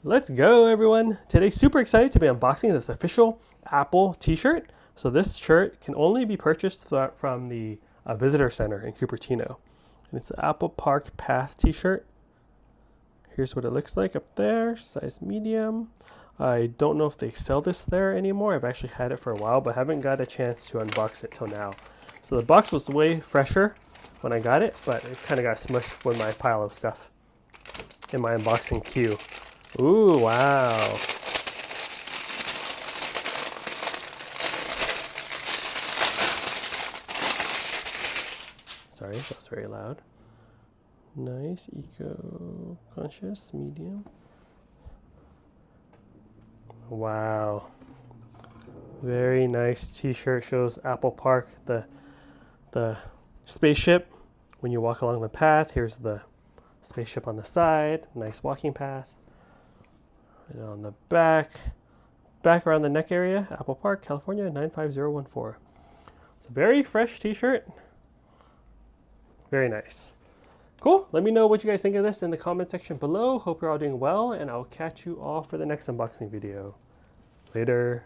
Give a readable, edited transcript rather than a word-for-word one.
Let's go, everyone. Today, super excited to be unboxing this official Apple t-shirt. So this shirt can only be purchased from the visitor center in Cupertino. And it's the Apple Park Path t-shirt. Here's what it looks like up there, size medium. I don't know if they sell this there anymore. I've actually had it for a while, but haven't got a chance to unbox it till now. So the box was way fresher when I got it, but it kind of got smushed with my pile of stuff in my unboxing queue. Ooh, wow. Sorry, that was very loud. Nice, eco-conscious, medium. Wow. Very nice t-shirt, shows Apple Park, the spaceship. When you walk along the path, here's the spaceship on the side, nice walking path. And on the back around the neck area, Apple Park, California, 95014. It's a very fresh t-shirt. Very nice. Cool. Let me know what you guys think of this in the comment section below. Hope you're all doing well, and I'll catch you all for the next unboxing video. Later.